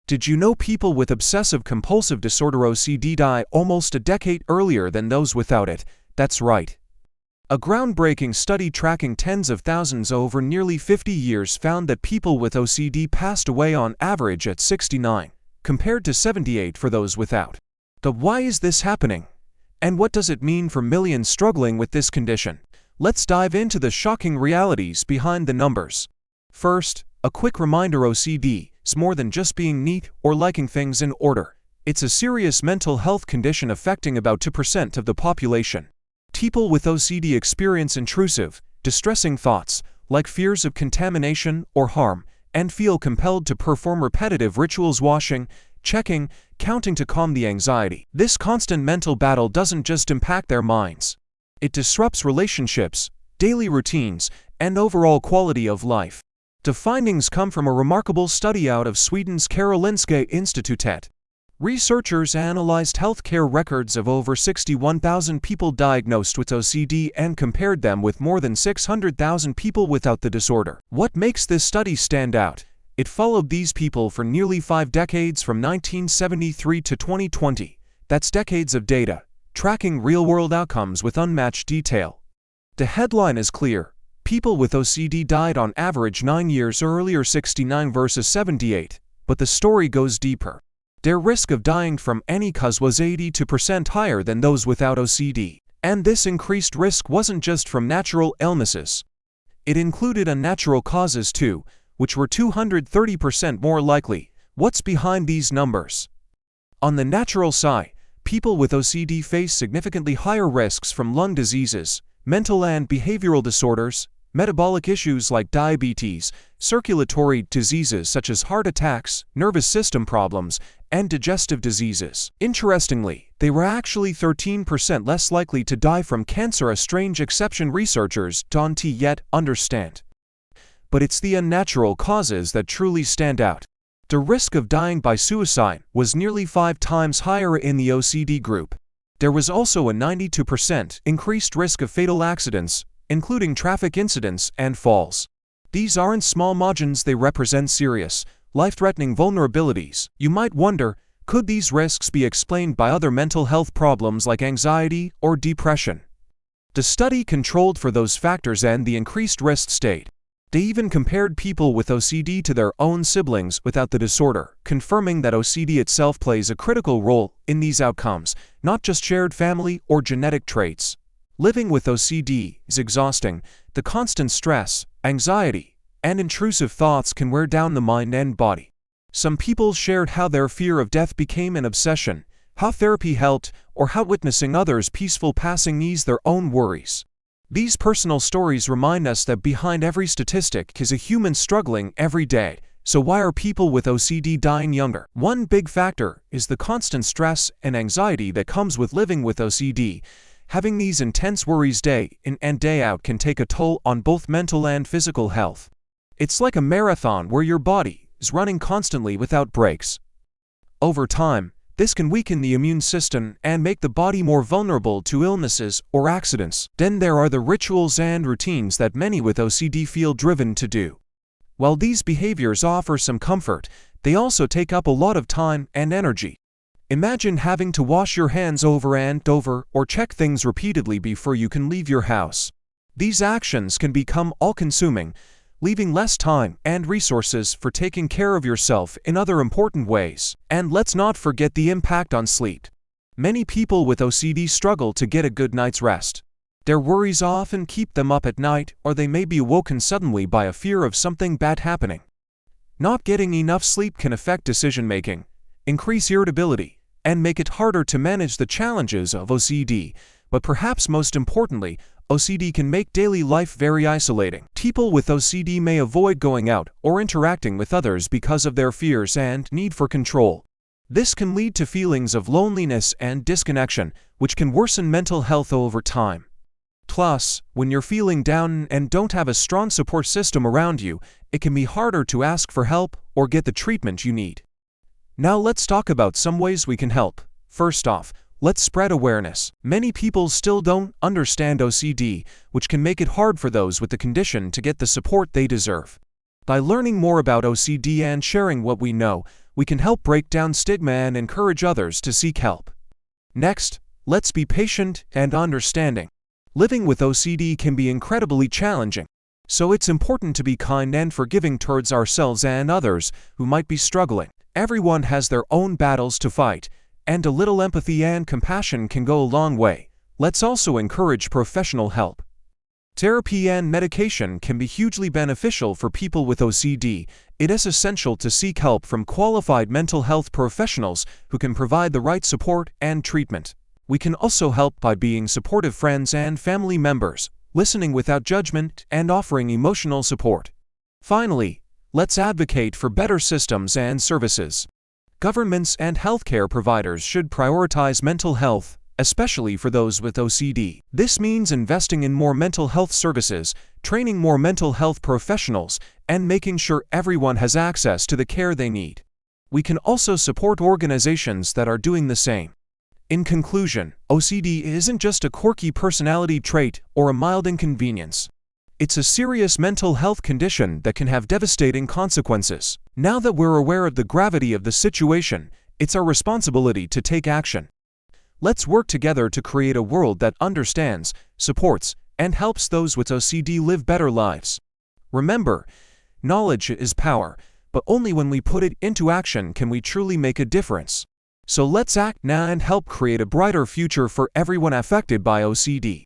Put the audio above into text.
Did you know people with obsessive-compulsive disorder OCD die almost a decade earlier than those without it? That's right. A groundbreaking study tracking tens of thousands over nearly 50 years found that people with OCD passed away on average at 69, compared to 78 for those without. Why is this happening? And what does it mean for millions struggling with this condition? Let's dive into the shocking realities behind the numbers. First, a quick reminder: OCD is more than just being neat or liking things in order. It's a serious mental health condition affecting about 2% of the population. People with OCD experience intrusive, distressing thoughts, like fears of contamination or harm, and feel compelled to perform repetitive rituals: washing, checking, counting to calm the anxiety. This constant mental battle doesn't just impact their minds. It disrupts relationships, daily routines, and overall quality of life. The findings come from a remarkable study out of Sweden's Karolinska Institutet. Researchers analyzed healthcare records of over 61,000 people diagnosed with OCD and compared them with more than 600,000 people without the disorder. What makes this study stand out? It followed these people for nearly 5 decades, from 1973 to 2020. That's decades of data, tracking real-world outcomes with unmatched detail. The headline is clear: people with OCD died on average 9 years earlier, 69 versus 78, but the story goes deeper. Their risk of dying from any cause was 82% higher than those without OCD. And this increased risk wasn't just from natural illnesses. It included unnatural causes too, which were 230% more likely. What's behind these numbers? On the natural side, people with OCD face significantly higher risks from lung diseases, mental and behavioral disorders, metabolic issues like diabetes, circulatory diseases such as heart attacks, nervous system problems, and digestive diseases. Interestingly, they were actually 13% less likely to die from cancer, a strange exception researchers don't yet understand. But it's the unnatural causes that truly stand out. The risk of dying by suicide was nearly 5 times higher in the OCD group. There was also a 92% increased risk of fatal accidents, including traffic incidents and falls. These aren't small margins, they represent serious, life-threatening vulnerabilities. You might wonder, could these risks be explained by other mental health problems like anxiety or depression? The study controlled for those factors and the increased risk stayed. They even compared people with OCD to their own siblings without the disorder, confirming that OCD itself plays a critical role in these outcomes, not just shared family or genetic traits. Living with OCD is exhausting. The constant stress, anxiety, and intrusive thoughts can wear down the mind and body. Some people shared how their fear of death became an obsession, how therapy helped, or how witnessing others' peaceful passing eased their own worries. These personal stories remind us that behind every statistic is a human struggling every day. So why are people with OCD dying younger? One big factor is the constant stress and anxiety that comes with living with OCD. Having these intense worries day in and day out can take a toll on both mental and physical health. It's like a marathon where your body is running constantly without breaks. Over time, this can weaken the immune system and make the body more vulnerable to illnesses or accidents. Then there are the rituals and routines that many with OCD feel driven to do. While these behaviors offer some comfort, they also take up a lot of time and energy. Imagine having to wash your hands over and over or check things repeatedly before you can leave your house. These actions can become all-consuming, leaving less time and resources for taking care of yourself in other important ways. And let's not forget the impact on sleep. Many people with OCD struggle to get a good night's rest. Their worries often keep them up at night, or they may be awoken suddenly by a fear of something bad happening. Not getting enough sleep can affect decision-making, increase irritability, and make it harder to manage the challenges of OCD. But perhaps most importantly, OCD can make daily life very isolating. People with OCD may avoid going out or interacting with others because of their fears and need for control. This can lead to feelings of loneliness and disconnection, which can worsen mental health over time. Plus, when you're feeling down and don't have a strong support system around you, it can be harder to ask for help or get the treatment you need. Now let's talk about some ways we can help. First off, let's spread awareness. Many people still don't understand OCD, which can make it hard for those with the condition to get the support they deserve. By learning more about OCD and sharing what we know, We can help break down stigma and encourage others to seek help. Next, let's be patient and understanding. Living with OCD can be incredibly challenging, so it's important to be kind and forgiving towards ourselves and others who might be struggling. Everyone has their own battles to fight, and a little empathy and compassion can go a long way. Let's also encourage professional help. Therapy and medication can be hugely beneficial for people with OCD. It is essential to seek help from qualified mental health professionals who can provide the right support and treatment. We can also help by being supportive friends and family members, listening without judgment, and offering emotional support. Finally, let's advocate for better systems and services. Governments and healthcare providers should prioritize mental health, especially for those with OCD. This means investing in more mental health services, training more mental health professionals, and making sure everyone has access to the care they need. We can also support organizations that are doing the same. In conclusion, OCD isn't just a quirky personality trait or a mild inconvenience. It's a serious mental health condition that can have devastating consequences. Now that we're aware of the gravity of the situation, it's our responsibility to take action. Let's work together to create a world that understands, supports, and helps those with OCD live better lives. Remember, knowledge is power, but only when we put it into action can we truly make a difference. So let's act now and help create a brighter future for everyone affected by OCD.